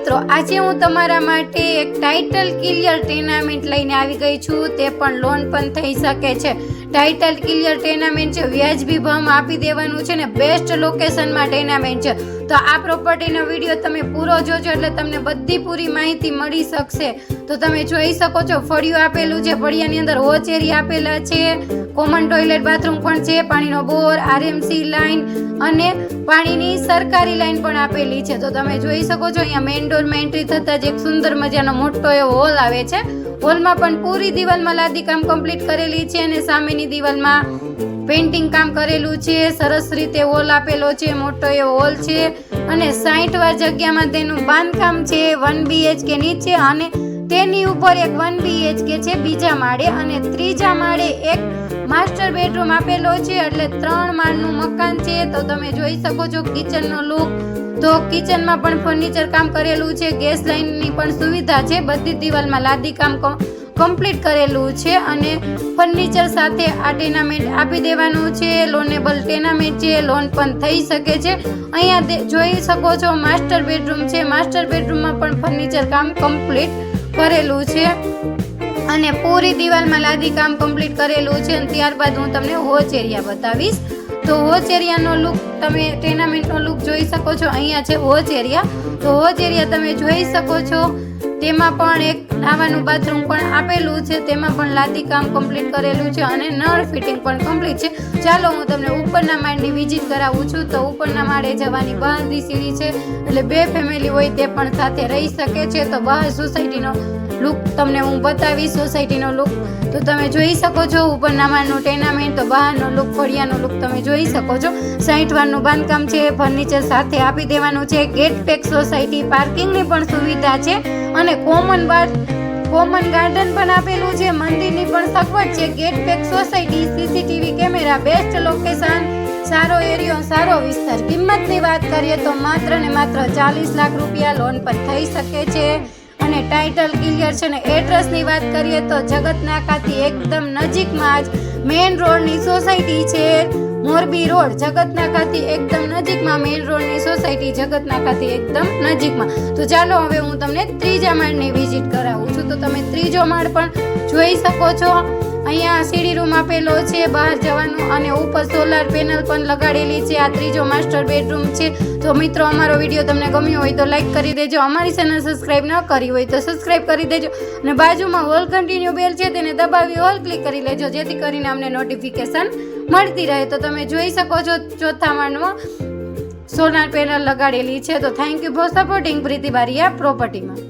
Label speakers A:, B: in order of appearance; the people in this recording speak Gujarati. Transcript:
A: મિત્રો, આજે હું તમારા માટે એક ટાઇટલ ક્લિયર ટેનામેન્ટ લઈને આવી ગઈ છું. તે પણ લોન પણ થઈ શકે છે. ટાઇટલ ક્લિયર ટેનામેન્ટ છે, વ્યાજબી ભાવમાં આપી દેવાનું છે ને બેસ્ટ લોકેશનમાં ટેનામેન્ટ છે. તો આ પ્રોપર્ટીનો વિડીયો તમે પૂરો જોજો એટલે તમને બધી પૂરી માહિતી મળી શકશે. તો તમે જોઈ શકો છો, ફળિયું આપેલું છે, ફળિયાની અંદર વોચ એરિયા આપેલા છે, કોમન ટોયલેટ બાથરૂમ પણ છે, પાણીનો બોર, આરએમસી લાઈન અને પાણીની સરકારી લાઈન પણ આપેલી છે. તો તમે જોઈ શકો છો, અહીંયા મેઇન ડોરમાં એન્ટ્રી થતાં જ એક સુંદર મજાનો મોટો એવો હોલ આવે છે. હોલમાં પણ પૂરી દિવાલમાં લાદી કામ કમ્પ્લીટ કરેલી છે અને સામેની દિવાલમાં પેઇન્ટિંગ કામ કરેલું છે. સરસ રીતે હોલ આપેલો છે, મોટો એવો હોલ છે અને 60 વાર જગ્યામાં તેનું બાંધકામ છે. 1 BHK નીચે અને તેની ઉપર એક 1 BHK છે બીજા માળે અને ત્રીજા માળે એક માસ્ટર બેડરૂમ આપેલો છે. એટલે 3 માળનું મકાન છે. તો તમે જોઈ શકો છો કિચનનો લુક. તો કિચનમાં પણ ફર્નિચર કામ કરેલું છે, ગેસ લાઈનની પણ સુવિધા છે. બધી દિવાલમાં લાદી કામ કમ્પ્લીટ કરેલું છે અને ફર્નિચર સાથે આ ટેનામેન્ટ આપી દેવાનું છે. લોનેબલ ટેનામેન્ટ છે, લોન પણ થઈ શકે છે. અહીંયા જોઈ શકો છો માસ્ટર બેડરૂમ છે. માસ્ટર બેડરૂમમાં પણ ફર્નિચર કામ કમ્પ્લીટ કરેલું છે અને પૂરી દિવાલમાં લાદી કામ કમ્પ્લીટ કરેલું છે. અને ત્યારબાદ હું તમને વોચ એરિયા બતાવીશ. તો વોચ એરિયાનો લુક, તમે ટેનામેન્ટનો લુક જોઈ શકો છો. અહીંયા છે વોચ એરિયા. તો વોચ એરિયા તમે જોઈ શકો છો, તેમાં પણ એક નાવાનું બાથરૂમ પણ આપેલું છે. તેમાં પણ લાદી કામ કમ્પ્લીટ કરેલું છે અને નળ ફિટિંગ પણ કમ્પ્લીટ છે. ચાલો હું તમને ઉપરના માળની વિઝિટ કરાવું છું. તો ઉપરના માળે જવાની બહારની સીડી છે, એટલે 2 ફેમિલી હોય તે પણ સાથે રહી શકે છે. તો બહાર સોસાયટીનો લુક તમને હું બતાવીશ. સોસાયટીનો લુક તો તમે જોઈ શકો છો. ઉપરના માળનું ટેનામેન્ટ, તો બહારનો લુક, ફળિયાનો લુક તમે જોઈ શકો છો. 60 વારનું બાંધકામ છે, ફર્નિચર સાથે આપી દેવાનું છે. ગેટ પેક સોસાયટી, પાર્કિંગની પણ સુવિધા છે અને કોમન ગાર્ડન પણ આપેલું છે. મંદિરની પણ સગવડ છે. Gate pack society, CCTV camera, best location, સારો એરિયો, સારો વિસ્તાર. કિંમતની વાત કરીએ તો માત્ર ને માત્ર 40 લાખ રૂપિયા લોન પર થઈ શકે છે અને ટાઇટલ ક્લિયર છે ને એડ્રેસની વાત કરીએ તો જગતનાકાથી એકદમ નજીકમાં જ મેઇન રોડની સોસાયટી છે. મોરબી રોડ, જગતનાકાથી એકદમ નજીકમાં મેઇન રોડની સોસાયટી, જગતનાકાથી એકદમ નજીકમાં. તો ચાલો હવે હું તમને ત્રીજા માળની વિઝિટ કરાવું છું. તો તમે ત્રીજો માળ પણ જોઈ શકો છો. અહીંયા સીડી રૂમ આપેલો છે બહાર જવાનું અને ઉપર સોલાર પેનલ પણ લગાડેલી છે. આ ત્રીજો માસ્ટર બેડરૂમ છે. તો મિત્રો, અમારો વિડીયો તમને ગમ્યો હોય તો લાઈક કરી દેજો. અમારી ચેનલ સબસ્ક્રાઇબ ન કરી હોય તો સબસ્ક્રાઇબ કરી દેજો અને બાજુમાં ઓલ કન્ટિન્યુ બેલ છે તેને દબાવી ઓલ ક્લિક કરી લેજો, જેથી કરીને અમને નોટિફિકેશન મળતી રહે. તો તમે જોઈ શકો છો ચોથા માળમાં સોલાર પેનલ લગાડેલી છે. તો thank you for supporting Priti Baria પ્રોપર્ટીમાં.